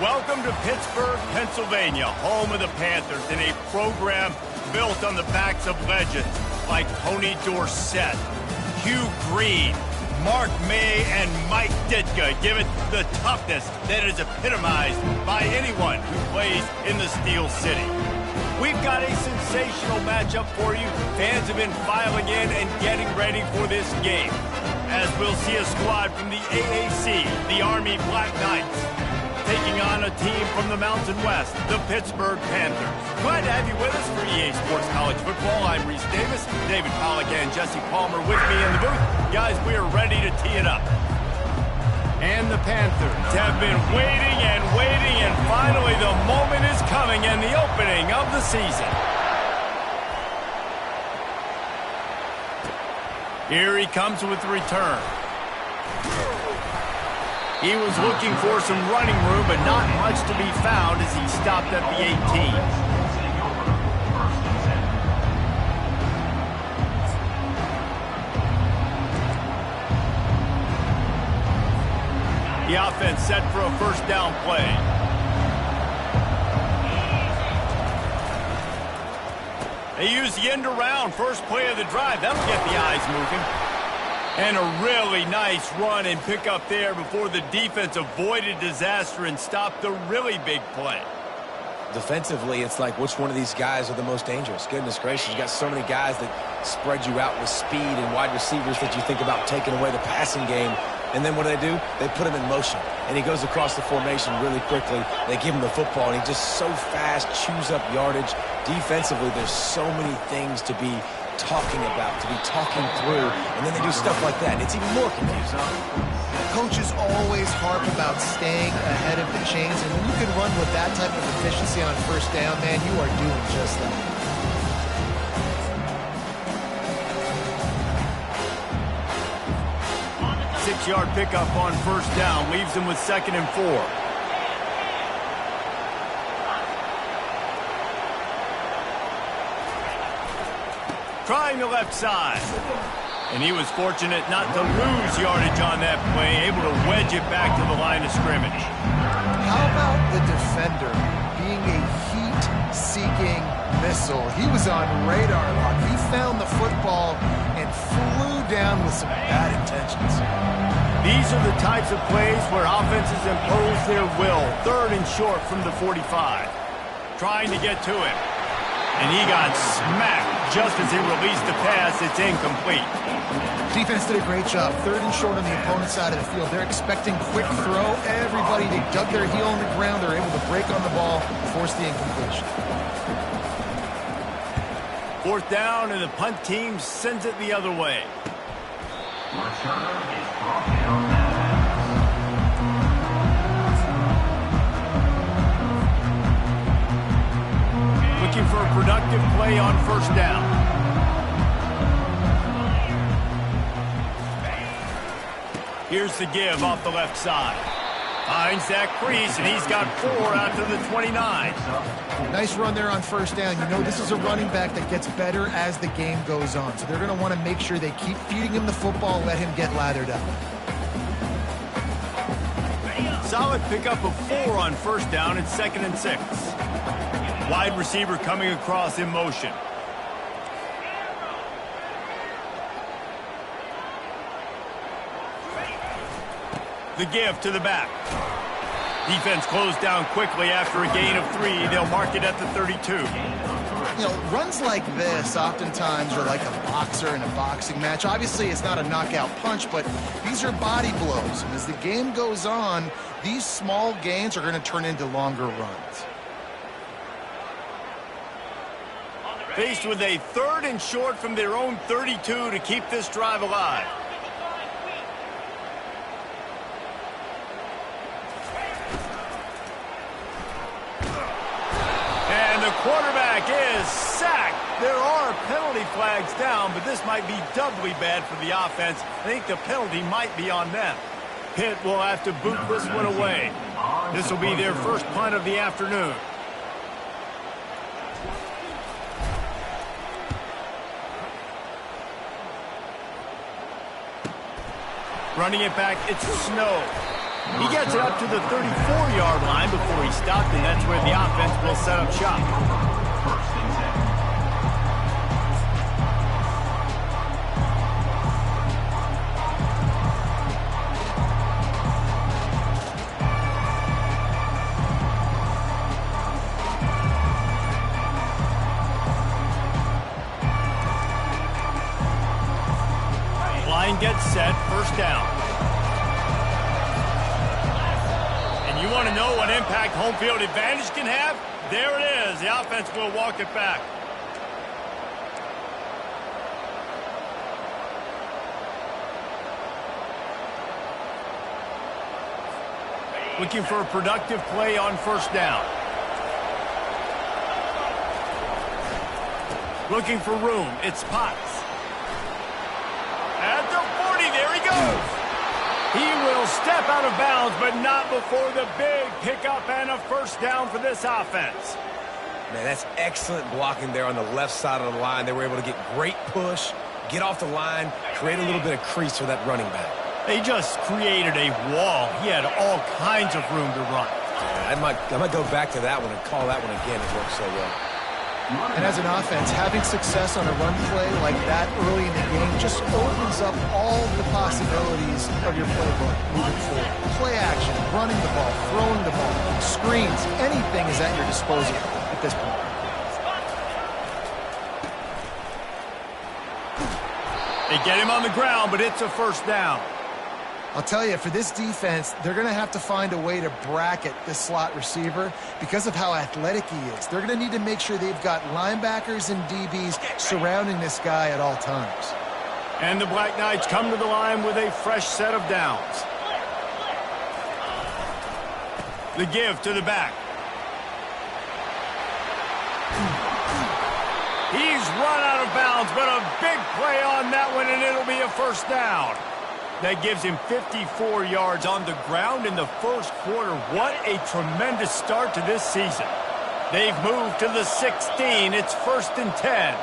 Welcome to Pittsburgh, Pennsylvania, home of the Panthers, and a program built on the backs of legends like Tony Dorsett, Hugh Green, Mark May, and Mike Ditka. Give it the toughness that is epitomized by anyone who plays in the Steel City. We've got a sensational matchup for you. Fans have been filing in and getting ready for this game, as we'll see a squad from the AAC, the Army Black Knights, taking on a team from the Mountain West, the Pittsburgh Panthers. Glad to have you with us for EA Sports College Football. I'm Reese Davis, David Pollack and Jesse Palmer with me in the booth. Guys, we are ready to tee it up. And the Panthers have been waiting, and finally the moment is coming and the opening of the season. Here he comes with the return. He was looking for some running room, but not much to be found as he stopped at the 18. The offense set for a first down play. They use the end around, first play of the drive. That'll get the eyes moving. And a really nice run and pick up there before the defense avoided disaster and stopped the really big play. Defensively, it's like which one of these guys are the most dangerous. Goodness gracious, you got so many guys that spread you out with speed and wide receivers that you think about taking away the passing game. And then what do? They put him in motion. And he goes across the formation really quickly. They give him the football, and he just so fast chews up yardage. Defensively, there's so many things to be talking about, to be talking through, and then they do stuff like that. It's even more confusing. Coaches always harp about staying ahead of the chains, and when you can run with that type of efficiency on first down, man, you are doing just that. Six-yard pickup on first down leaves them with 2nd and 4. Trying the left side. And he was fortunate not to lose yardage on that play, able to wedge it back to the line of scrimmage. How about the defender being a heat-seeking missile? He was on radar lock. He found the football and flew down with some bad intentions. These are the types of plays where offenses impose their will. 3rd and short from the 45. Trying to get to him. And he got smacked just as he released the pass. It's incomplete. Defense did a great job. 3rd and short on the opponent's side of the field. They're expecting quick throw. Everybody, they dug their heel on the ground. They're able to break on the ball, force the incompletion. 4th down, and the punt team sends it the other way. Looking for a productive play on first down. Here's the give off the left side. Finds that crease, and he's got 4 out to the 29. Nice run there on first down. You know, this is a running back that gets better as the game goes on. So they're going to want to make sure they keep feeding him the football, let him get lathered up. Solid pickup of 4 on first down. It's 2nd and 6. Wide receiver coming across in motion. The give to the back. Defense closed down quickly after a gain of 3. They'll mark it at the 32. You know, runs like this oftentimes are like a boxer in a boxing match. Obviously, it's not a knockout punch, but these are body blows. And as the game goes on, these small gains are going to turn into longer runs. Faced with a 3rd and short from their own 32 to keep this drive alive. And the quarterback is sacked. There are penalty flags down, but this might be doubly bad for the offense. I think the penalty might be on them. Pitt will have to boot this one away. This will be their first punt of the afternoon. Running it back, it's Snow. He gets it up to the 34-yard line before he stopped, and that's where the offense will set up shop. Line gets set, first down. And you want to know what impact home field advantage can have? There it is. The offense will walk it back. Looking for a productive play on first down. Looking for room. It's Potts. At the 40, there he goes. He will step out of bounds, but not before the big pickup and a first down for this offense. Man, that's excellent blocking there on the left side of the line. They were able to get great push, get off the line, create a little bit of crease for that running back. They just created a wall. He had all kinds of room to run. Yeah, I might go back to that one and call that one again. It worked so well. And as an offense, having success on a run play like that early in the game just opens up all the possibilities of your playbook moving forward. Play action, running the ball, throwing the ball, screens, anything is at your disposal at this point. They get him on the ground, but it's a first down. I'll tell you, for this defense, they're going to have to find a way to bracket this slot receiver because of how athletic he is. They're going to need to make sure they've got linebackers and DBs surrounding this guy at all times. And the Black Knights come to the line with a fresh set of downs. The give to the back. He's run out of bounds, but a big play on that one, and it'll be a first down. That gives him 54 yards on the ground in the first quarter. What a tremendous start to this season. They've moved to the 16. It's 1st and 10.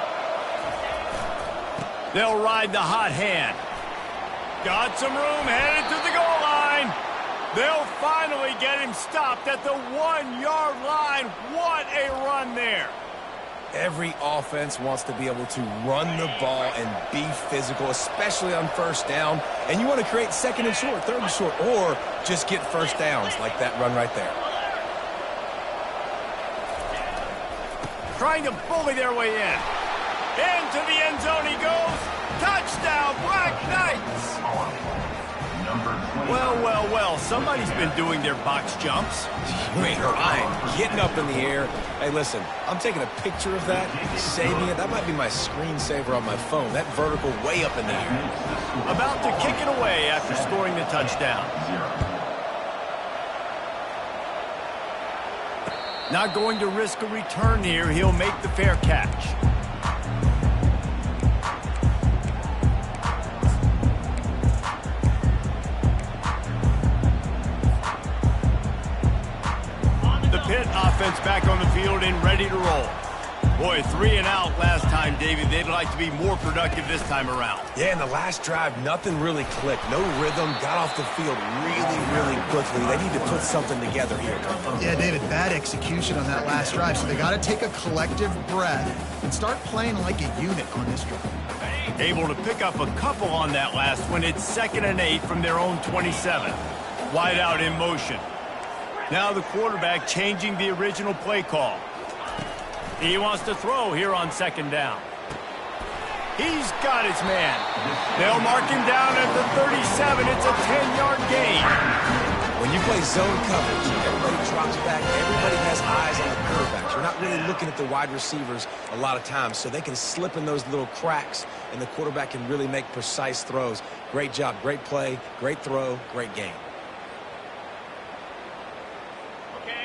They'll ride the hot hand. Got some room, headed to the goal line. They'll finally get him stopped at the 1-yard line. What a run there. Every offense wants to be able to run the ball and be physical, especially on first down. And you want to create 2nd and short, 3rd and short, or just get first downs like that run right there. Trying to bully their way in. Into the end zone he goes. Touchdown, Black Knights. Well, somebody's been doing their box jumps. You ain't lying. Getting up in the air. Hey, listen, I'm taking a picture to that, saving it. That might be my screensaver on my phone. That vertical way up in the air. About to kick it away after scoring the touchdown. Not going to risk a return here. He'll make the fair catch. Pitt offense back on the field and ready to roll. Boy, 3 and out last time, David. They'd like to be more productive this time around. Yeah, in the last drive, nothing really clicked. No rhythm, got off the field really quickly. They need to put something together here. Yeah, David, bad execution on that last drive, so they got to take a collective breath and start playing like a unit on this drive. Able to pick up a couple on that last one. It's 2nd and 8 from their own 27. Wide out in motion. Now the quarterback changing the original play call. He wants to throw here on 2nd down. He's got his man. They'll mark him down at the 37. It's a 10-yard gain. When you play zone coverage, everybody drops back. Everybody has eyes on the quarterback. You're not really looking at the wide receivers a lot of times, so they can slip in those little cracks, and the quarterback can really make precise throws. Great job, great play, great throw, great game.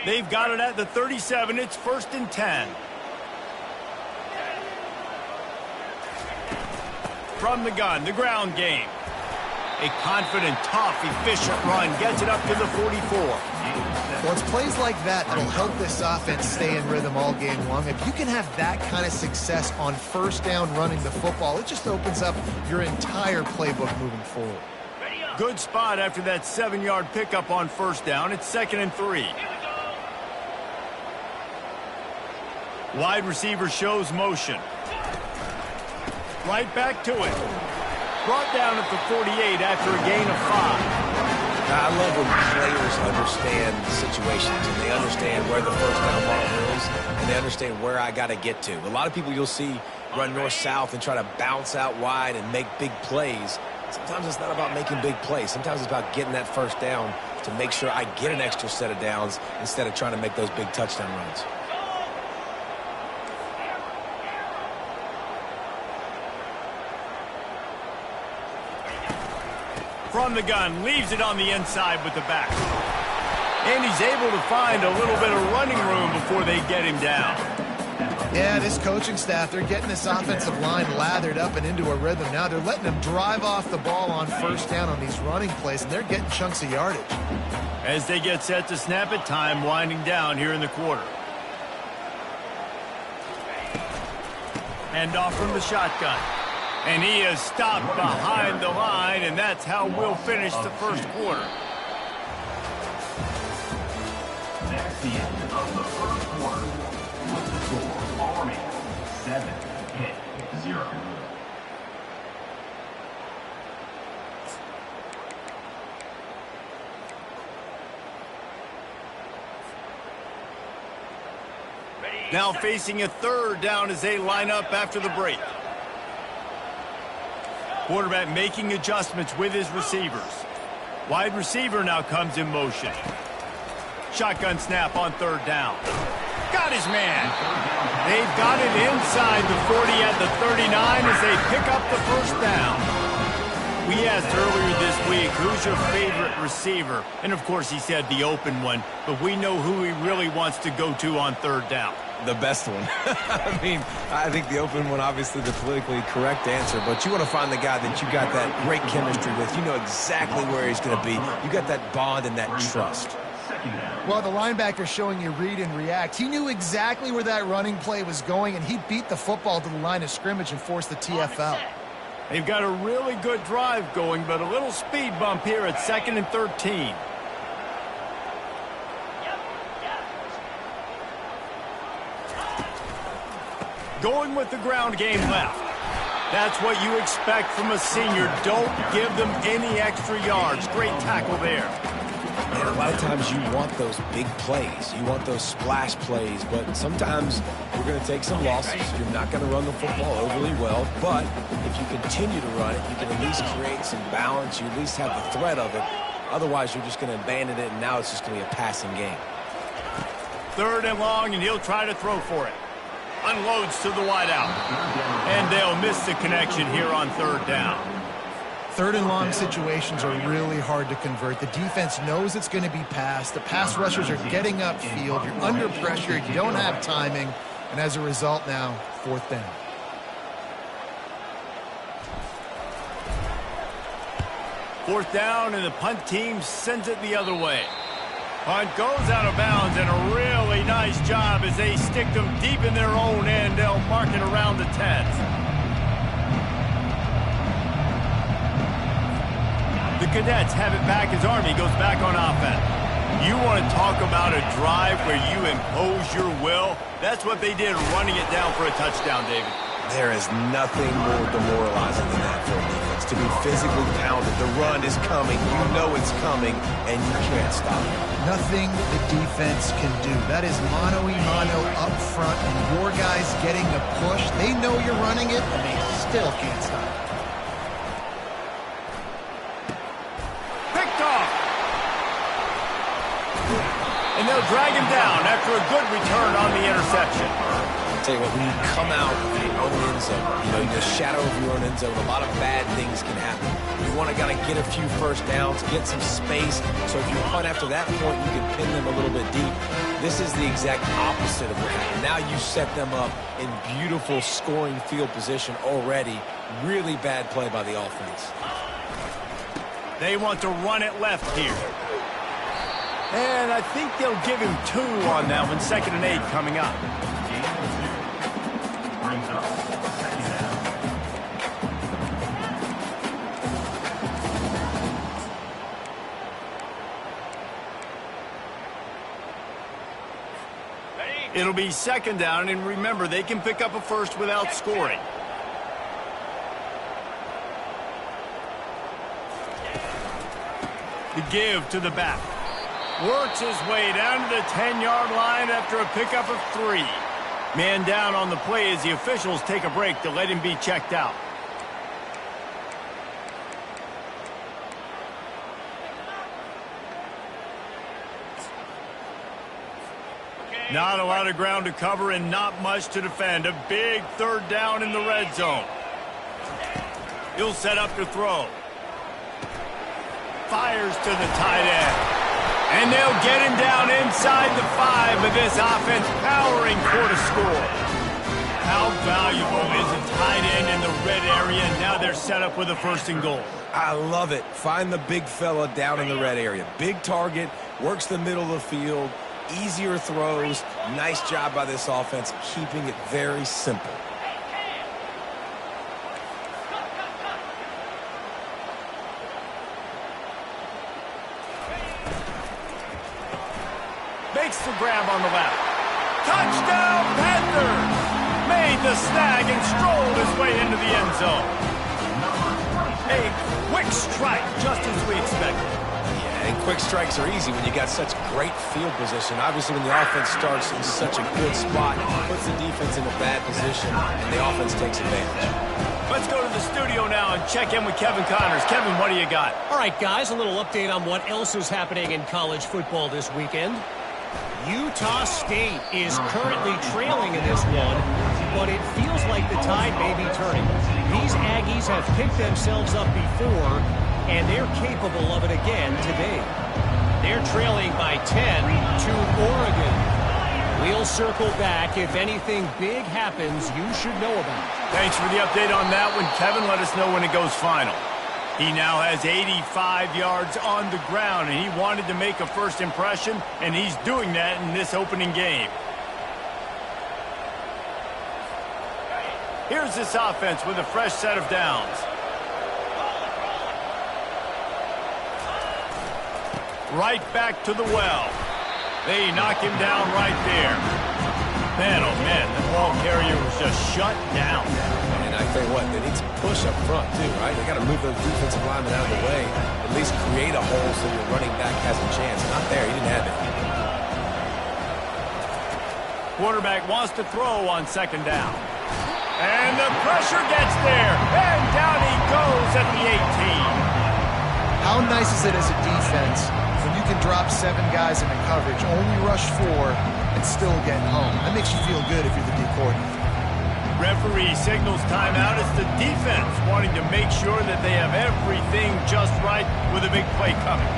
They've got it at the 37. It's 1st and 10. From the gun, the ground game. A confident, tough, efficient run gets it up to the 44. Well, it's plays like that that'll help this offense stay in rhythm all game long. If you can have that kind of success on first down running the football, it just opens up your entire playbook moving forward. Ready up. Good spot after that 7-yard pickup on first down. It's 2nd and 3. Wide receiver shows motion. Right back to it. Brought down at the 48 after a gain of 5. I love when players understand situations and they understand where the first down ball is and they understand where I got to get to. A lot of people you'll see run north-south and try to bounce out wide and make big plays. Sometimes it's not about making big plays. Sometimes it's about getting that first down to make sure I get an extra set of downs instead of trying to make those big touchdown runs. From the gun, leaves it on the inside with the back. And he's able to find a little bit of running room before they get him down. Yeah, this coaching staff, they're getting this offensive line lathered up and into a rhythm. Now they're letting them drive off the ball on first down on these running plays, and they're getting chunks of yardage. As they get set to snap it, time winding down here in the quarter. Hand off from the shotgun. And he is stopped behind the line, and that's how we'll finish the first quarter. That's the end of the first quarter. With the score, Army 7, Pitt 0. Now facing a third down as they line up after the break. Quarterback making adjustments with his receivers. Wide receiver now comes in motion. Shotgun snap on third down. Got his man. They've got it inside the 40 at the 39 as they pick up the first down. We asked earlier this week, who's your favorite receiver? And of course he said the open one, but we know who he really wants to go to on third down. The best one. I mean, I think the open one, obviously the politically correct answer, but you want to find the guy that you got that great chemistry with. You know exactly where he's going to be. You got that bond and that trust. Well, the linebacker showing you read and react. He knew exactly where that running play was going, and he beat the football to the line of scrimmage and forced the TFL. They've got a really good drive going, but a little speed bump here at 2nd and 13. Going with the ground game left. That's what you expect from a senior. Don't give them any extra yards. Great tackle there. And a lot of times you want those big plays. You want those splash plays, but sometimes you're going to take some losses. You're not going to run the football overly well, but if you continue to run it, you can at least create some balance. You at least have the threat of it. Otherwise, you're just going to abandon it, and now it's just going to be a passing game. 3rd and long, and he'll try to throw for it. Unloads to the wideout. And they'll miss the connection here on 3rd down. 3rd and long situations are really hard to convert. The defense knows it's going to be passed. The pass rushers are getting upfield. You're under pressure. You don't have timing. And as a result now, 4th down. Fourth down, and the punt team sends it the other way. Punt goes out of bounds, and a really nice job as they stick them deep in their own end. They'll mark it around the 10. The Cadets have it back as Army goes back on offense. You want to talk about a drive where you impose your will? That's what they did, running it down for a touchdown, David. There is nothing more demoralizing than that for a defense. To be physically pounded. The run is coming. You know it's coming, and you can't stop it. Nothing the defense can do. That is mano-a-mano up front, and your guys getting the push. They know you're running it, and they still can't stop it. Picked off. And they'll drag him down after a good return on the interception. I'll tell you what, when you come out of your own end zone, you know, in the shadow of your own end zone, a lot of bad things can happen. You want to get a few first downs, get some space, so if you punt after that point, you can pin them a little bit deep. This is the exact opposite of what happened. Now you set them up in beautiful scoring field position already. Really bad play by the offense. They want to run it left here. And I think they'll give him 2 on that one. 2nd and 8 coming up. Brings up 2nd down. It'll be second down, and remember, they can pick up a first without scoring. The give to the back. Works his way down to the 10-yard line after a pickup of 3. Man down on the play as the officials take a break to let him be checked out. Not a lot of ground to cover and not much to defend. A big third down in the red zone. He'll set up to throw. Fires to the tight end. And they'll get him down inside the 5, but this offense powering for the score. How valuable is a tight end in the red area? And now they're set up with a 1st and goal. I love it. Find the big fella down in the red area. Big target, works the middle of the field, easier throws. Nice job by this offense, keeping it very simple. Makes the grab on the left. Touchdown, Panthers! Made the snag and strolled his way into the end zone. A quick strike, just as we expected. Yeah, and quick strikes are easy when you got such great field position. Obviously, when the offense starts in such a good spot, it puts the defense in a bad position, and the offense takes advantage. Let's go to the studio now and check in with Kevin Connors. Kevin, what do you got? All right, guys, a little update on what else is happening in college football this weekend. Utah State is currently trailing in this one, but it feels like the tide may be turning. These Aggies have picked themselves up before, and they're capable of it again today. They're trailing by 10 to Oregon. We'll circle back. If anything big happens, you should know about it. Thanks for the update on that one, Kevin. Let us know when it goes final. He now has 85 yards on the ground, and he wanted to make a first impression, and he's doing that in this opening game. Here's this offense with a fresh set of downs. Right back to the well. They knock him down right there. Man, oh man, the ball carrier was just shut down. And I tell you what, they need to push up front too, right? They got to move those defensive linemen out of the way, at least create a hole so your running back has a chance. Not there, he didn't have it. Quarterback wants to throw on second down. And the pressure gets there, and down he goes at the 18. How nice is it as a defense when you can drop 7 guys into coverage, only rush 4, and still get home? That makes you feel good if you're the D coordinator. Referee signals timeout. It's the defense wanting to make sure that they have everything just right with a big play coming.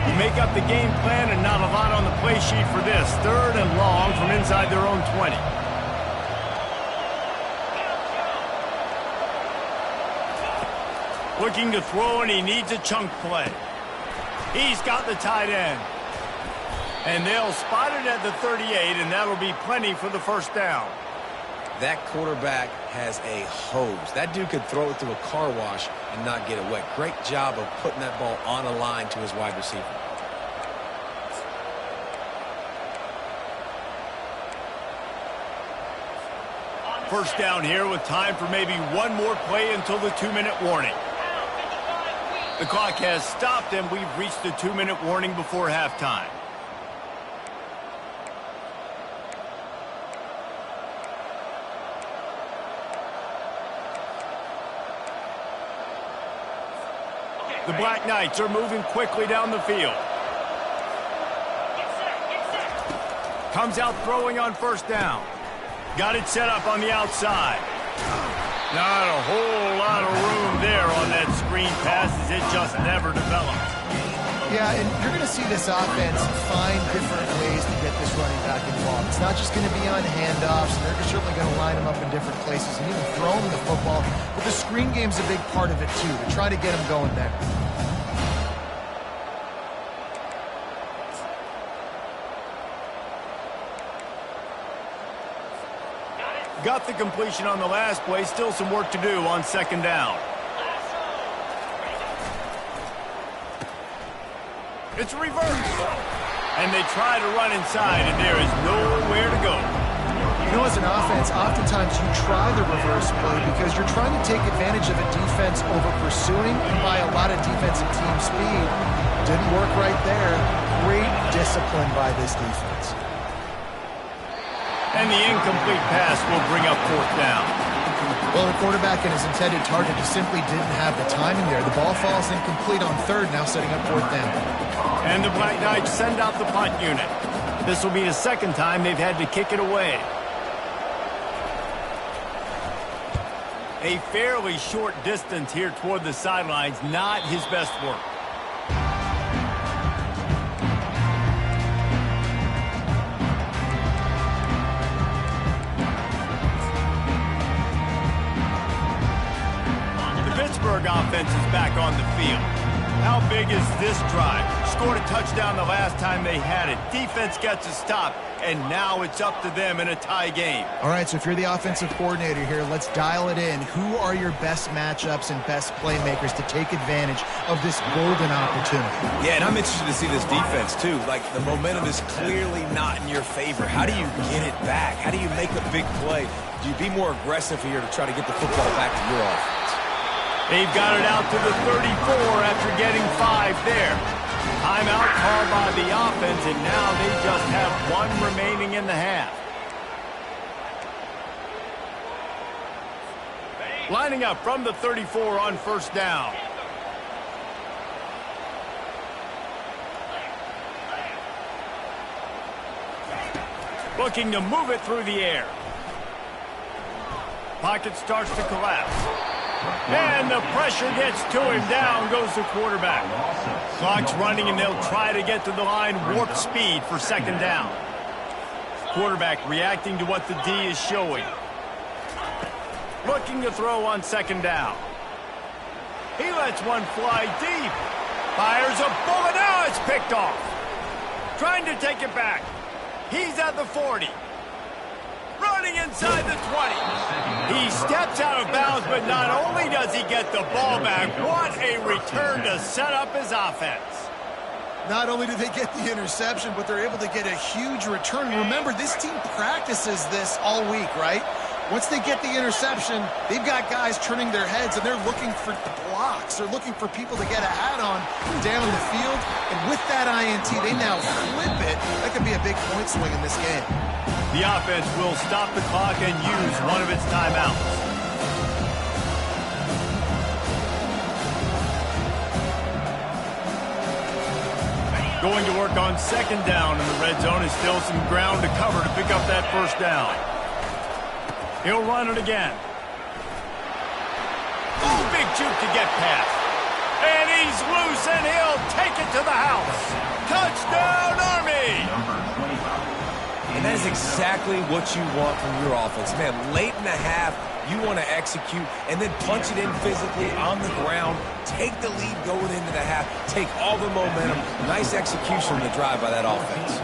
You make up the game plan and not a lot on the play sheet for this. 3rd and long from inside their own 20. Looking to throw, and he needs a chunk play. He's got the tight end. And they'll spot it at the 38, and that'll be plenty for the first down. That quarterback has a hose. That dude could throw it through a car wash and not get it wet. Great job of putting that ball on a line to his wide receiver. First down here with time for maybe one more play until the 2-minute warning. The clock has stopped, and we've reached the 2-minute warning before halftime. The Black Knights are moving quickly down the field. Comes out throwing on first down. Got it set up on the outside. Not a whole lot of room there on that screen pass as it just never developed. Yeah, and you're going to see this offense find different ways to get this running back involved. It's not just going to be on handoffs, and they're certainly going to line him up in different places and even throw him the football. But the screen game's a big part of it, too, to try to get him going there. Got the completion on the last play. Still some work to do on second down. It's reversed. And they try to run inside, and there is nowhere to go. You know, as an offense, oftentimes you try the reverse play because you're trying to take advantage of a defense over pursuing and buy a lot of defensive team speed. Didn't work right there. Great discipline by this defense. And the incomplete pass will bring up fourth down. Well, the quarterback and his intended target just simply didn't have the timing there. The ball falls incomplete on third, now setting up fourth down. And the Black Knights send out the punt unit. This will be the second time they've had to kick it away. A fairly short distance here toward the sidelines, not his best work. The Pittsburgh offense is back on the field. How big is this drive? Scored a touchdown the last time they had it. Defense gets a stop, and now it's up to them in a tie game. All right, so if you're the offensive coordinator here, let's dial it in. Who are your best matchups and best playmakers to take advantage of this golden opportunity? Yeah, and I'm interested to see this defense, too. Like, the momentum is clearly not in your favor. How do you get it back? How do you make a big play? Do you be more aggressive here to try to get the football back to your offense? They've got it out to the 34 after getting 5 there. Timeout called by the offense, and now they just have 1 remaining in the half. Lining up from the 34 on first down. Looking to move it through the air. Pocket starts to collapse. And the pressure gets to him. Down goes the quarterback. Clock's running, and they'll try to get to the line. Warp speed for second down. Quarterback reacting to what the D is showing. Looking to throw on second down. He lets one fly deep. Fires a bullet. Now it's picked off. Trying to take it back. He's at the 40. Running inside the 20. He steps out of bounds, but not only does he get the ball back, what a return to set up his offense. Not only do they get the interception, but they're able to get a huge return. Remember, this team practices this all week, right? Once they get the interception, they've got guys turning their heads, and they're looking for blocks. They're looking for people to get a hat on down the field. And with that INT, they now flip it. That could be a big point swing in this game. The offense will stop the clock and use one of its timeouts. Going to work on second down, and the red zone is still some ground to cover to pick up that first down. He'll run it again. Oh, big juke to get past. And he's loose, and he'll take it to the house. Touchdown, Army! And that is exactly what you want from your offense. Man, late in the half, you want to execute and then punch it in physically on the ground, take the lead going into the half, take all the momentum. Nice execution on the drive by that offense.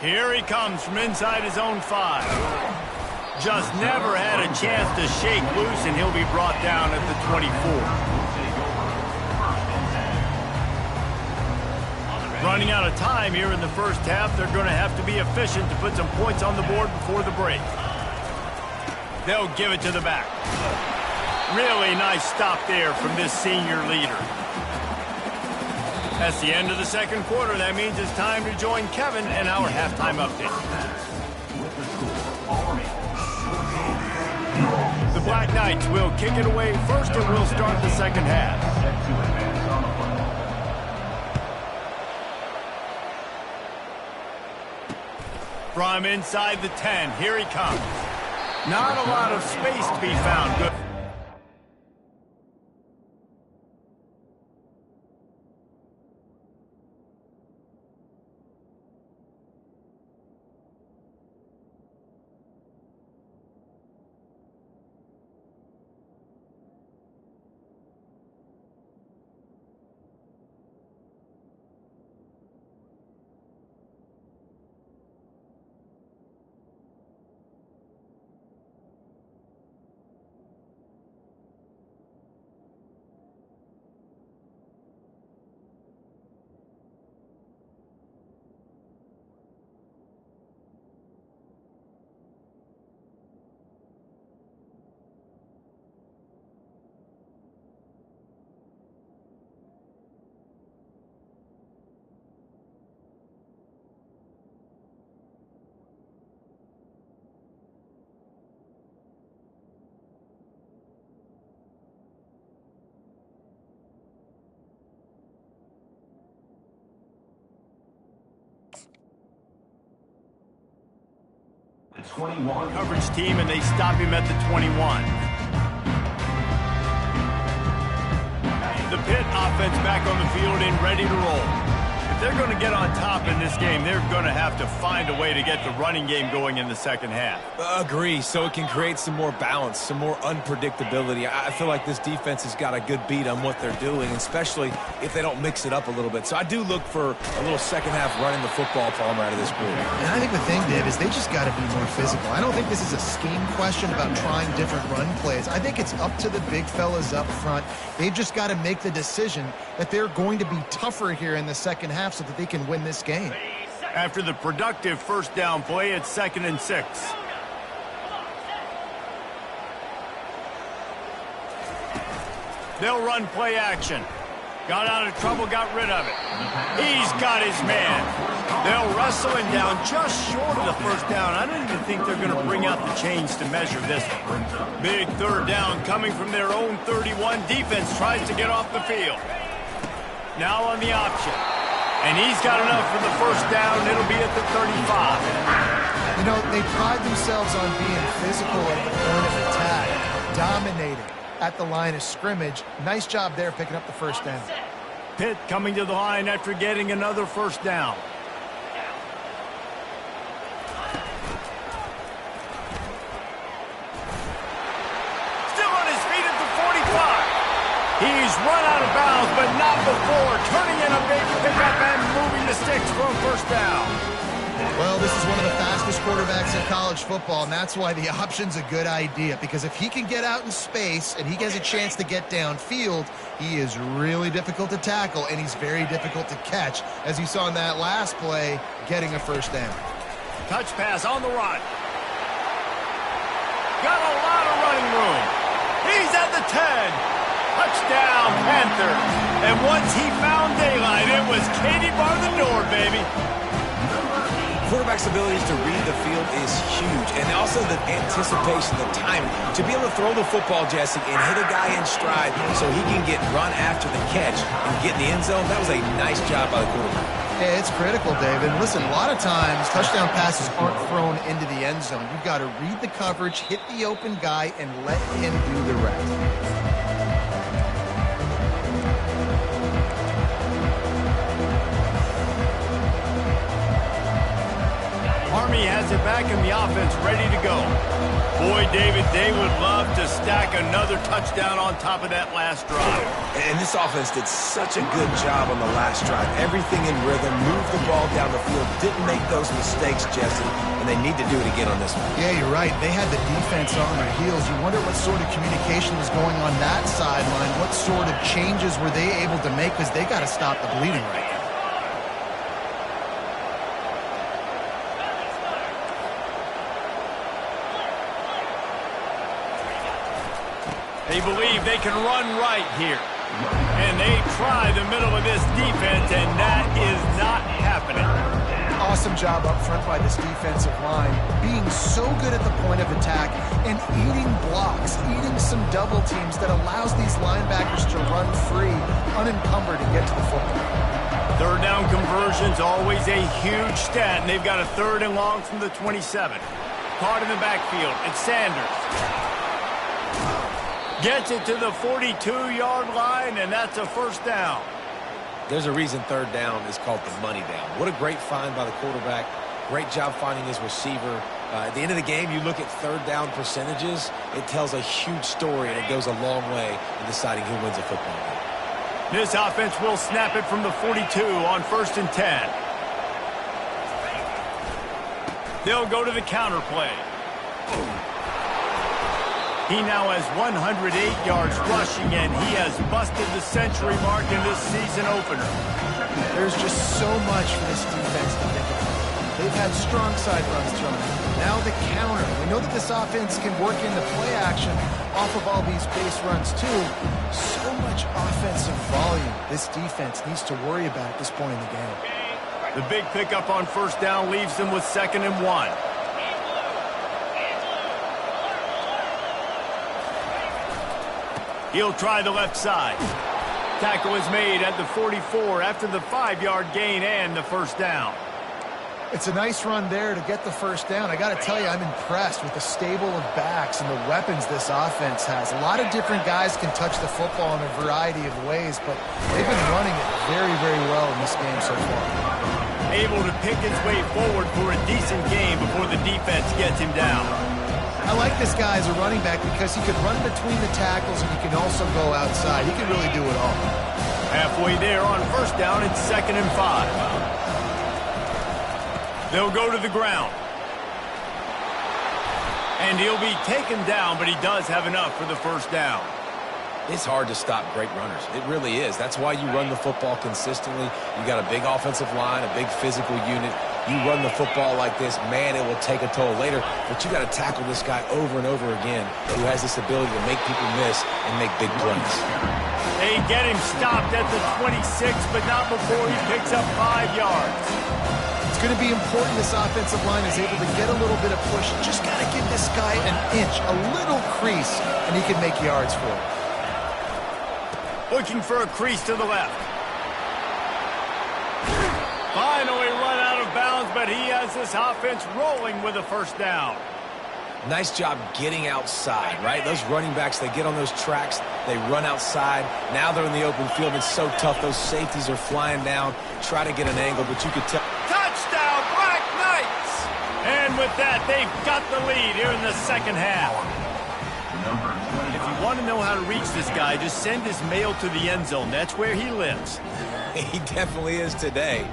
Here he comes from inside his own 5. Just never had a chance to shake loose, and he'll be brought down at the 24. Running out of time here in the first half, they're going to have to be efficient to put some points on the board before the break. They'll give it to the back. Really nice stop there from this senior leader. That's the end of the second quarter. That means it's time to join Kevin and our halftime update. The Black Knights will kick it away first, and we'll start the second half. From inside the 10, here he comes. Not a lot of space to be found. Good. 21. Coverage team, and they stop him at the 21. The Pitt offense back on the field and ready to roll. If they're going to get on top in this game, they're going to have to find a way to get the running game going in the second half. Agree, so it can create some more balance, some more unpredictability. I feel like this defense has got a good beat on what they're doing, especially if they don't mix it up a little bit. So I do look for a little second half running the football Palmer out of this group. And I think the thing, Dave, is they just got to be more physical. I don't think this is a scheme question about trying different run plays. I think it's up to the big fellas up front. They've just got to make the decision that they're going to be tougher here in the second half so that they can win this game. After the productive first down play, it's 2nd and 6. They'll run play action. Got out of trouble, got rid of it. He's got his man. They'll wrestle him down just short of the first down. I don't even think they're going to bring out the chains to measure this one. Big third down coming from their own 31. Defense tries to get off the field. Now on the option. And he's got enough for the first down. It'll be at the 35. You know, they pride themselves on being physical at the point of attack, dominating at the line of scrimmage. Nice job there picking up the first down. Pitt coming to the line after getting another first down. Still on his feet at the 45. He's run out of bounds, but not before turning in a big pickup and moving the sticks for a first down. Well, this is one of the fastest quarterbacks in college football, and that's why the option's a good idea, because if he can get out in space and he gets a chance to get downfield, he is really difficult to tackle, and he's very difficult to catch, as you saw in that last play, getting a first down. Touch pass on the run. Got a lot of running room. He's at the 10. Touchdown, Panthers. And once he found daylight, it was Katie bar the door, baby. Quarterback's abilities to read the field is huge, and also the anticipation, the timing. To be able to throw the football, Jesse, and hit a guy in stride so he can get run after the catch and get in the end zone, that was a nice job by the quarterback. Yeah, it's critical, David. Listen, a lot of times touchdown passes aren't thrown into the end zone. You've got to read the coverage, hit the open guy, and let him do the rest. Army has it back in the offense, ready to go. Boy, David, they would love to stack another touchdown on top of that last drive. And this offense did such a good job on the last drive. Everything in rhythm, moved the ball down the field, didn't make those mistakes, Jesse, and they need to do it again on this one. Yeah, you're right. They had the defense on their heels. You wonder what sort of communication was going on that sideline. What sort of changes were they able to make, because they got to stop the bleeding right now. They believe they can run right here. And they try the middle of this defense, and that is not happening. Awesome job up front by this defensive line, being so good at the point of attack and eating blocks, eating some double teams that allows these linebackers to run free, unencumbered, and get to the football. Third down conversion's always a huge stat, and they've got a 3rd and long from the 27. Caught in the backfield. It's Sanders. Gets it to the 42-yard line, and that's a first down. There's a reason 3rd down is called the money down. What a great find by the quarterback. Great job finding his receiver. At the end of the game, you look at 3rd down percentages. It tells a huge story, and it goes a long way in deciding who wins a football game. This offense will snap it from the 42 on 1st and 10. They'll go to the counter play. He now has 108 yards rushing, and he has busted the century mark in this season opener. There's just so much for this defense to think about. They've had strong side runs thrown in. Now the counter. We know that this offense can work into play action off of all these base runs too. So much offensive volume this defense needs to worry about at this point in the game. The big pickup on first down leaves them with 2nd and 1. He'll try the left side. Tackle is made at the 44 after the 5-yard gain and the first down. It's a nice run there to get the first down. I got to tell you, I'm impressed with the stable of backs and the weapons this offense has. A lot of different guys can touch the football in a variety of ways, but they've been running it very, very well in this game so far. Able to pick his way forward for a decent game before the defense gets him down. I like this guy as a running back because he could run between the tackles and he can also go outside. He can really do it all. Halfway there on first down, it's 2nd and 5. They'll go to the ground. And he'll be taken down, but he does have enough for the first down. It's hard to stop great runners. It really is. That's why you run the football consistently. You got a big offensive line, a big physical unit. You run the football like this, man, it will take a toll later. But you got to tackle this guy over and over again who has this ability to make people miss and make big plays. They get him stopped at the 26, but not before he picks up 5 yards. It's going to be important this offensive line is able to get a little bit of push. Just got to give this guy an inch, a little crease, and he can make yards for it. Looking for a crease to the left. Finally run out of bounds, but he has this offense rolling with a first down. Nice job getting outside, right? Those running backs, they get on those tracks, they run outside. Now they're in the open field. It's so tough. Those safeties are flying down, try to get an angle, but you could tell. Touchdown, Black Knights! And with that, they've got the lead here in the second half. If you want to know how to reach this guy, just send his mail to the end zone. That's where he lives. He definitely is today.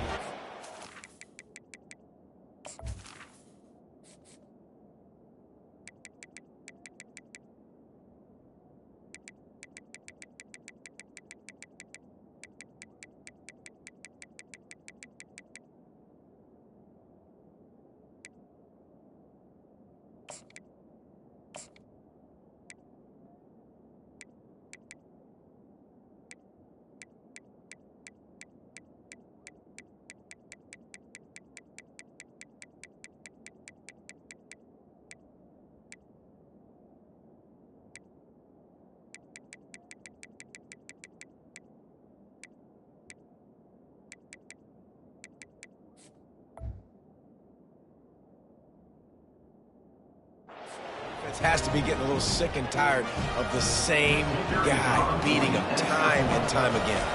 Has to be getting a little sick and tired of the same guy beating him time and time again.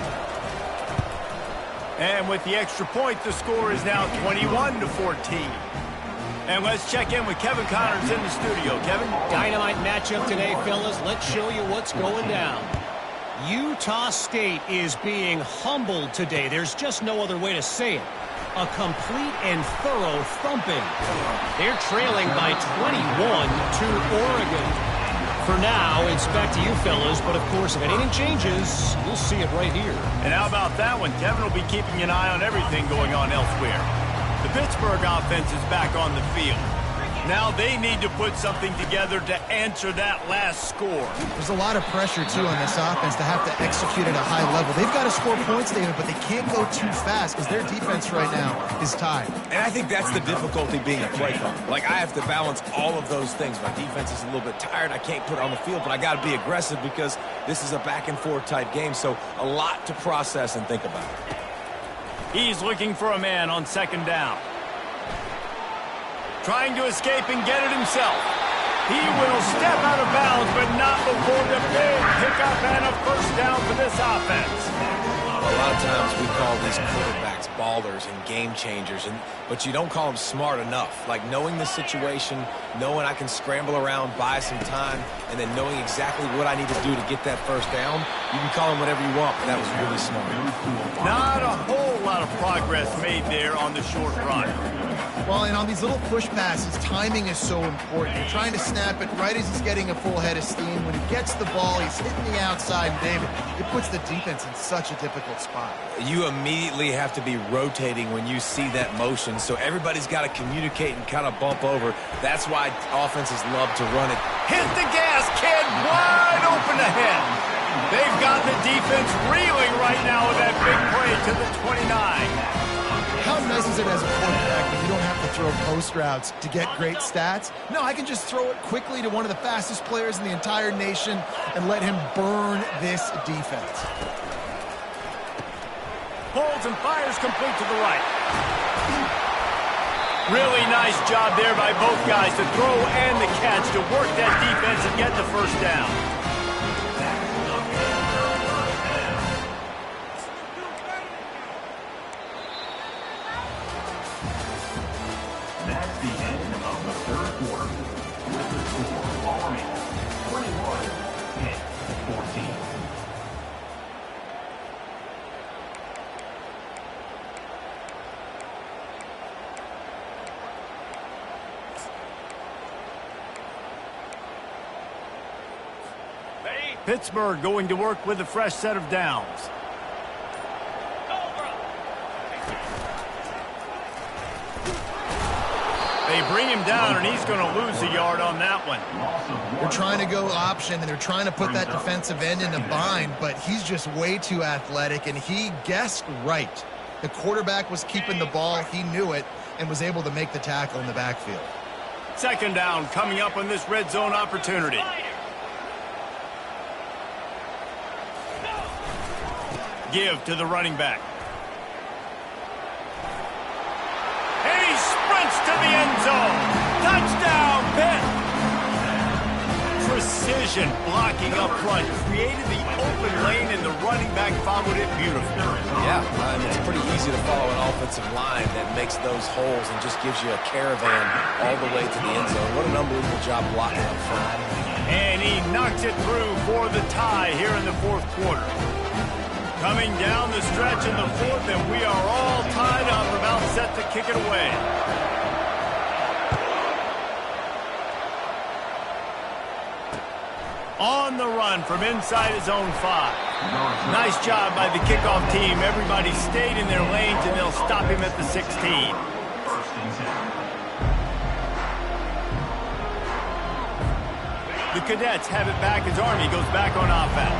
And with the extra point, the score is now 21-14. And let's check in with Kevin Connors in the studio. Kevin? Dynamite matchup today, fellas. Let's show you what's going down. Utah State is being humbled today. There's just no other way to say it. A complete and thorough thumping. They're trailing by 21 to Oregon. For now, it's back to you fellas, but of course, if anything changes, you'll see it right here. And how about that one? Kevin will be keeping an eye on everything going on elsewhere. The Pittsburgh offense is back on the field. Now they need to put something together to answer that last score. There's a lot of pressure, too, on this offense to have to execute at a high level. They've got to score points, David, but they can't go too fast because their defense right now is tied. And I think that's the difficulty being a play caller. Like, I have to balance all of those things. My defense is a little bit tired. I can't put it on the field, but I got to be aggressive because this is a back-and-forth type game, so a lot to process and think about. He's looking for a man on second down. Trying to escape and get it himself. He will step out of bounds, but not before the big pickup and a first down for this offense. A lot of times we call these quarterbacks ballers and game changers, but you don't call them smart enough. Like knowing the situation, knowing I can scramble around, buy some time, and then knowing exactly what I need to do to get that first down. You can call them whatever you want, but that was really smart. Not a whole lot of progress made there on the short run. Well, and on these little push passes, timing is so important. You're trying to snap it right as he's getting a full head of steam. When he gets the ball, he's hitting the outside. And David, it puts the defense in such a difficult spot. You immediately have to be rotating when you see that motion, so everybody's got to communicate and kind of bump over. That's why offenses love to run it. Hit the gas, kid, wide open ahead. They've got the defense reeling right now with that big play to the 29. How nice is it as a quarterback when you don't have to throw post routes to get great stats? No, I can just throw it quickly to one of the fastest players in the entire nation and let him burn this defense. Pulls and fires complete to the right. Really nice job there by both guys to throw and the catch to work that defense and get the first down. That's the end of the third quarter. With the score, Army 21-14. Pittsburgh going to work with a fresh set of downs. They bring him down, and he's going to lose a yard on that one. They're trying to go option, and they're trying to put that defensive end in a bind, but he's just way too athletic, and he guessed right. The quarterback was keeping the ball. He knew it and was able to make the tackle in the backfield. Second down coming up on this red zone opportunity. Give to the running back. And he sprints to the end zone. Touchdown, Pitt. Precision blocking up front. Created the open lane, and the running back followed it beautifully. Yeah, it's pretty easy to follow an offensive line that makes those holes and just gives you a caravan all the way to the end zone. What an unbelievable job blocking up front. And he knocks it through for the tie here in the fourth quarter. Coming down the stretch in the fourth, and we are all tied up, about set to kick it away. On the run from inside his own 5. Nice job by the kickoff team. Everybody stayed in their lanes, and they'll stop him at the 16. First and 10. The Cadets have it back as Army goes back on offense.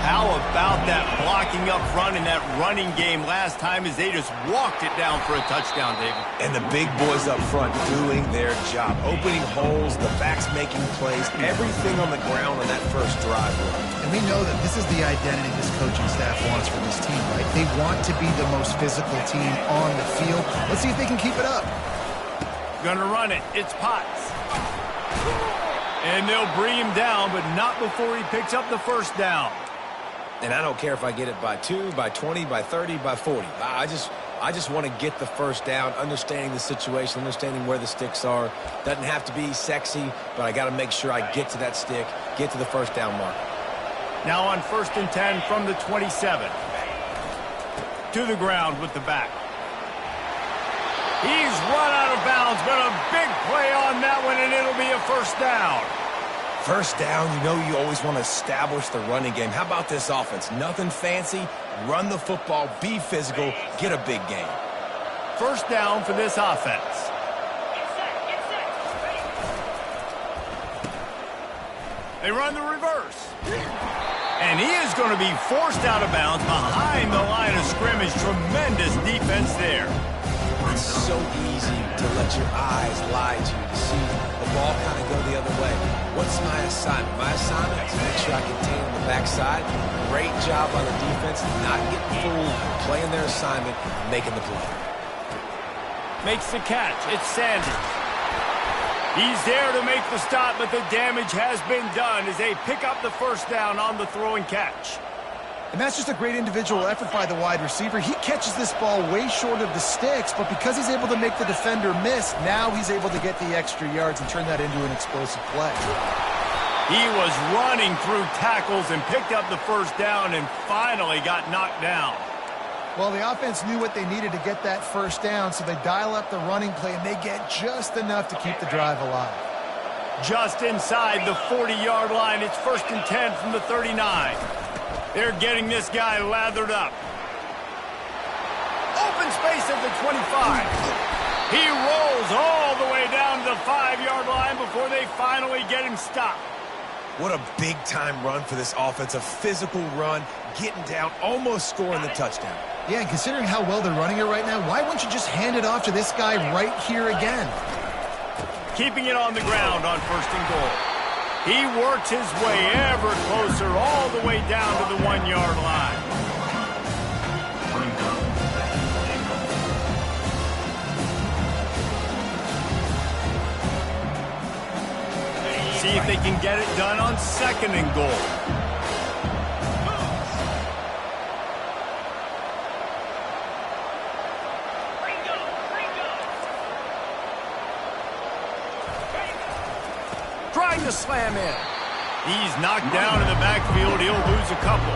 How about that blocking up front in that running game last time as they just walked it down for a touchdown, David? And the big boys up front doing their job. Opening holes, the backs making plays, everything on the ground on that first drive. And we know that this is the identity this coaching staff wants for this team, right? They want to be the most physical team on the field. Let's see if they can keep it up. Gonna run it. It's Potts. And they'll bring him down, but not before he picks up the first down. And I don't care if I get it by 2, by 20, by 30, by 40. I just want to get the first down, understanding the situation, understanding where the sticks are. Doesn't have to be sexy, but I got to make sure I get to that stick, get to the first down mark. Now on 1st and 10 from the 27. To the ground with the back. He's run out of bounds, but a big play on that one, and it'll be a first down. First down, you know you always want to establish the running game. How about this offense? Nothing fancy. Run the football, be physical, get a big gain. First down for this offense. They run the reverse. And he is going to be forced out of bounds behind the line of scrimmage. Tremendous defense there. It's so easy to let your eyes lie to you, to see the ball kind of go the other way. What's my assignment? My assignment is to make sure I contain on the backside. Great job on the defense, not getting fooled, playing their assignment, making the play. Makes the catch. It's Sanders. He's there to make the stop, but the damage has been done as they pick up the first down on the throw and catch. And that's just a great individual effort by the wide receiver. He catches this ball way short of the sticks, but because he's able to make the defender miss, now he's able to get the extra yards and turn that into an explosive play. He was running through tackles and picked up the first down and finally got knocked down. Well, the offense knew what they needed to get that first down, so they dial up the running play, and they get just enough to keep the drive alive. Just inside the 40-yard line, it's 1st and 10 from the 39. They're getting this guy lathered up. Open space at the 25. He rolls all the way down to the 5-yard line before they finally get him stopped. What a big-time run for this offense, a physical run, getting down, almost scoring the touchdown. Yeah, and considering how well they're running it right now, why wouldn't you just hand it off to this guy right here again? Keeping it on the ground on 1st and goal. He works his way ever closer all the way down to the 1-yard line. they can get it done on 2nd and goal. Trying to slam in. He's knocked down in the backfield. He'll lose a couple.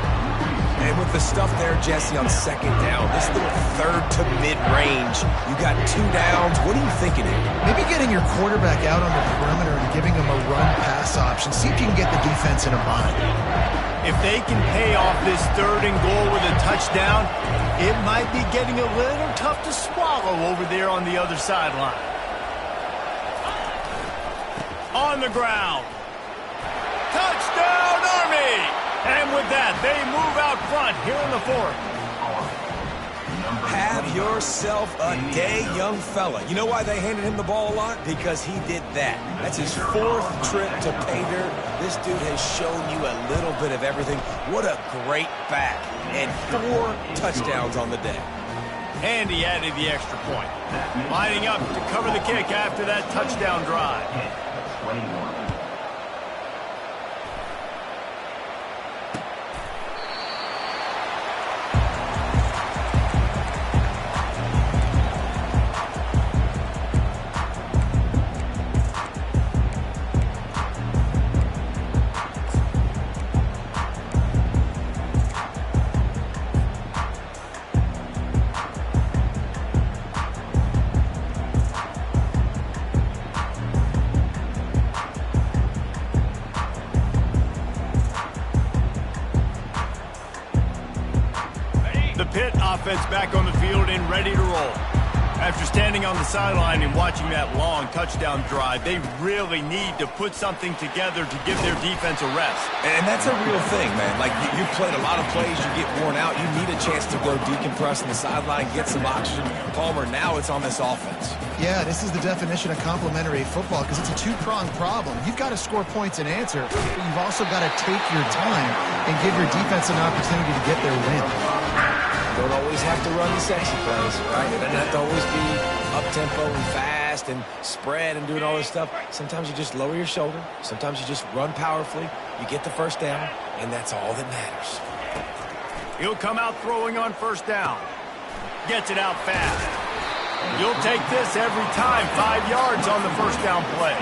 And with the stuff there, Jesse, on 2nd down, this little 3rd to mid-range, you got 2 downs. What are you thinking here? Maybe getting your quarterback out on the perimeter and giving him a run-pass option. See if you can get the defense in a bind. If they can pay off this 3rd and goal with a touchdown, it might be getting a little tough to swallow over there on the other sideline. On the ground. Touchdown, Army! And with that, they move out front here in the 4th. Have yourself a day, young fella. You know why they handed him the ball a lot? Because he did that. That's his 4th trip to pay dirt. This dude has shown you a little bit of everything. What a great back. And 4 touchdowns on the day. And he added the extra point. Lining up to cover the kick after that touchdown drive. 21. Pitt offense back on the field and ready to roll. After standing on the sideline and watching that long touchdown drive, they really need to put something together to give their defense a rest. And that's a real thing, man. Like, you played a lot of plays, you get worn out, you need a chance to go decompress on the sideline, get some oxygen. Palmer, now it's on this offense. Yeah, this is the definition of complementary football because it's a 2-pronged problem. You've got to score points and answer, but you've also got to take your time and give your defense an opportunity to get their win. Don't always have to run the sexy plays, right? It doesn't have to always be up-tempo and fast and spread and doing all this stuff. Sometimes you just lower your shoulder. Sometimes you just run powerfully. You get the 1st down, and that's all that matters. He'll come out throwing on 1st down. Gets it out fast. You'll take this every time. 5 yards on the 1st down play.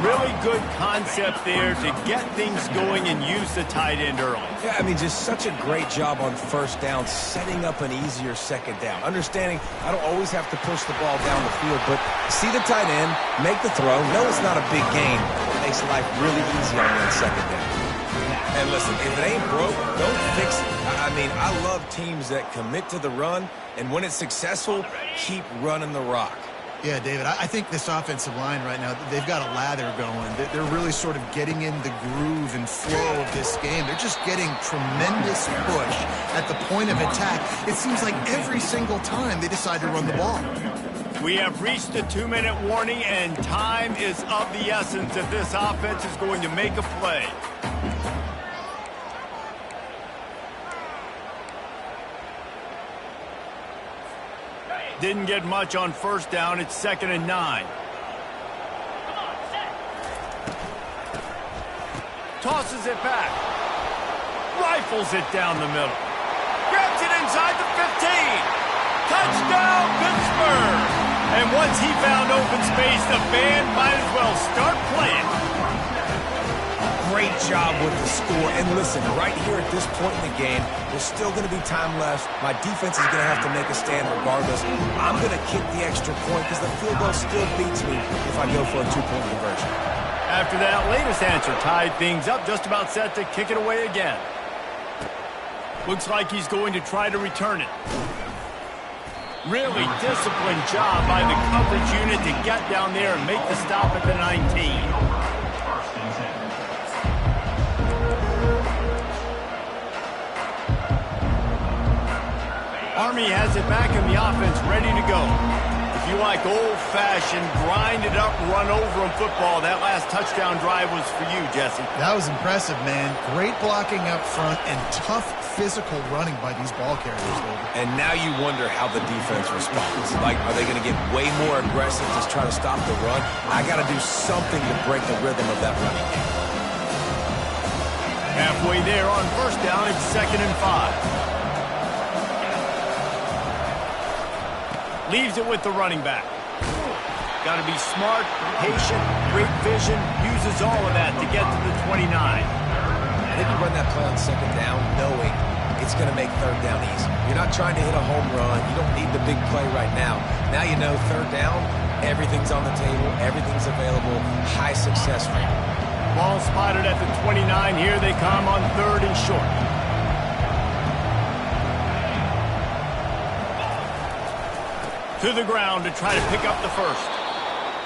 Really good concept there to get things going and use the tight end early. Yeah, I mean, just such a great job on 1st down, setting up an easier 2nd down. Understanding I don't always have to push the ball down the field, but see the tight end, make the throw. No, it's not a big game. It makes life really easy on that 2nd down. And listen, if it ain't broke, don't fix it. I mean, I love teams that commit to the run, and when it's successful, keep running the rock. Yeah, David, I think this offensive line right now, they've got a lather going. They're really sort of getting in the groove and flow of this game. They're just getting tremendous push at the point of attack. It seems like every single time they decide to run the ball. We have reached the 2-minute warning, and time is of the essence if this offense is going to make a play. Didn't get much on 1st down. It's 2nd and 9. Tosses it back. Rifles it down the middle. Grabs it inside the 15. Touchdown, Pittsburgh. And once he found open space, the band might as well start playing. Great job with the score. And listen, right here at this point in the game, there's still going to be time left. My defense is going to have to make a stand regardless. I'm going to kick the extra point because the field goal still beats me if I go for a 2-point conversion. After that latest answer tied things up, just about set to kick it away again. Looks like he's going to try to return it. Really disciplined job by the coverage unit to get down there and make the stop at the 19. Army has it back in the offense, ready to go. The If you like old-fashioned, grind-it-up, run-over-'em football, that last touchdown drive was for you, Jesse. That was impressive, man. Great blocking up front and tough physical running by these ball carriers, David. And now you wonder how the defense responds. Like, are they going to get way more aggressive to try to stop the run? I got to do something to break the rhythm of that running game. Halfway there on first down, it's 2nd and 5. Leaves it with the running back. Got to be smart, patient, great vision, uses all of that to get to the 29. I think you run that play on 2nd down knowing it's going to make 3rd down easy. You're not trying to hit a home run. You don't need the big play right now. Now you know 3rd down, everything's on the table, everything's available, high success rate. Ball spotted at the 29. Here they come on 3rd and short. To the ground to try to pick up the first.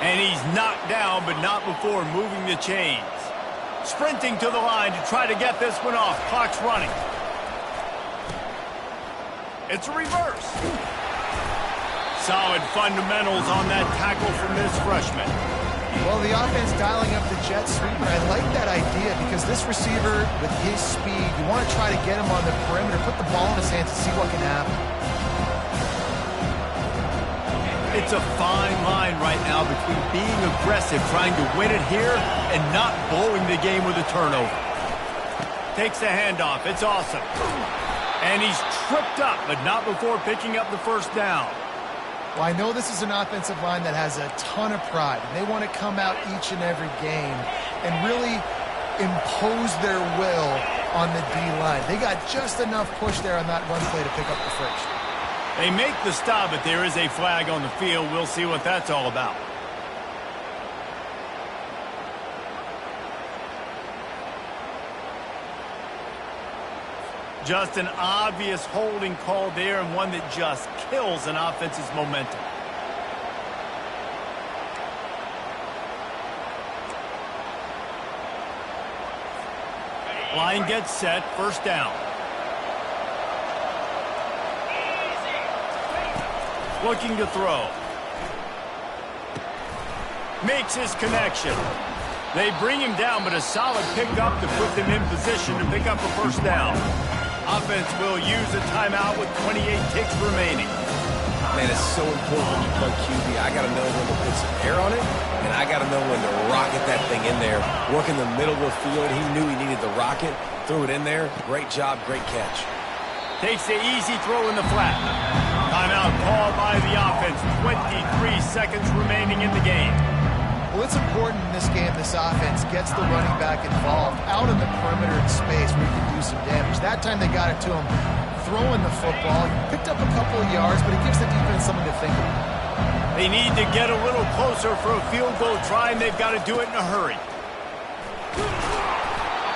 And he's knocked down, but not before moving the chains. Sprinting to the line to try to get this one off. Clock's running. It's a reverse. Solid fundamentals on that tackle from this freshman. Well, the offense dialing up the jet sweep, and I like that idea because this receiver, with his speed, you want to try to get him on the perimeter, put the ball in his hands and see what can happen. It's a fine line right now between being aggressive, trying to win it here, and not blowing the game with a turnover. Takes the handoff. It's awesome. And he's tripped up, but not before picking up the first down. Well, I know this is an offensive line that has a ton of pride, and they want to come out each and every game and really impose their will on the D-line. They got just enough push there on that run play to pick up the first. They make the stop, but there is a flag on the field. We'll see what that's all about. Just an obvious holding call there, and one that just kills an offense's momentum. Line gets set, first down. Looking to throw. Makes his connection. They bring him down, but a solid pickup to put them in position to pick up a first down. Offense will use a timeout with 28 ticks remaining. Man, it's so important when you play QB. I got to know when to put some air on it, and I got to know when to rocket that thing in there. Work in the middle of the field. He knew he needed the rocket. Threw it in there. Great job, great catch. Takes the easy throw in the flat. Timeout called by the offense. 23 seconds remaining in the game. Well, it's important in this game this offense gets the running back involved out in the perimeter in space where he can do some damage. That time they got it to him throwing the football. He picked up a couple of yards, but it gives the defense something to think about. They need to get a little closer for a field goal try, and they've got to do it in a hurry.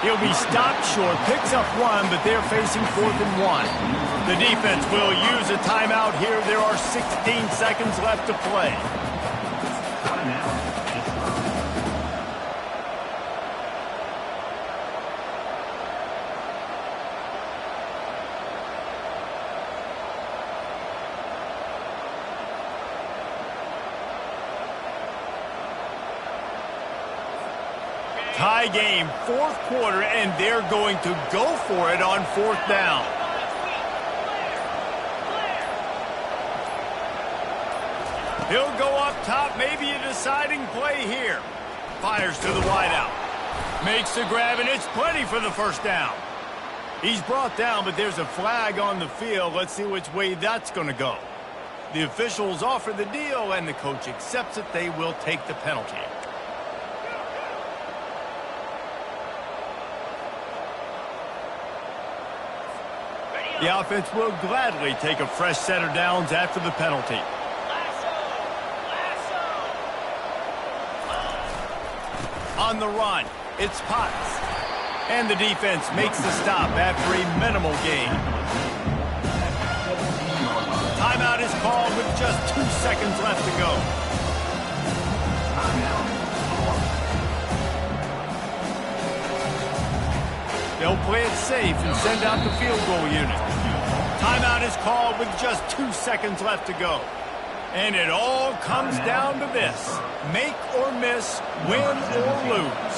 He'll be stopped short, picks up one, but they're facing 4th and 1. The defense will use a timeout here. There are 16 seconds left to play. Tie game, 4th quarter, and they're going to go for it on 4th down. He'll go up top, maybe a deciding play here. Fires to the wideout. Makes the grab, and it's plenty for the first down. He's brought down, but there's a flag on the field. Let's see which way that's going to go. The officials offer the deal, and the coach accepts it. They will take the penalty. The offense will gladly take a fresh set of downs after the penalty. On the run, it's Potts. And the defense makes the stop after a minimal gain. Timeout is called with just 2 seconds left to go. They'll play it safe and send out the field goal unit. Timeout is called with just 2 seconds left to go. And it all comes down to this. Make or miss, win or lose.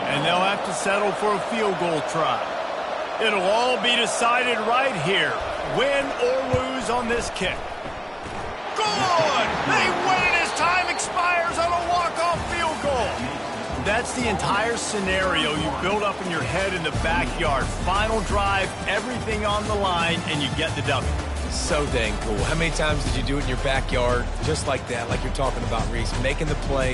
And they'll have to settle for a field goal try. It'll all be decided right here. Win or lose on this kick. Good! They win it as time expires on a walk-off field goal. That's the entire scenario you build up in your head in the backyard. Final drive, everything on the line, and you get the W. So dang cool. How many times did you do it in your backyard just like that, like you're talking about, Reese? Making the play,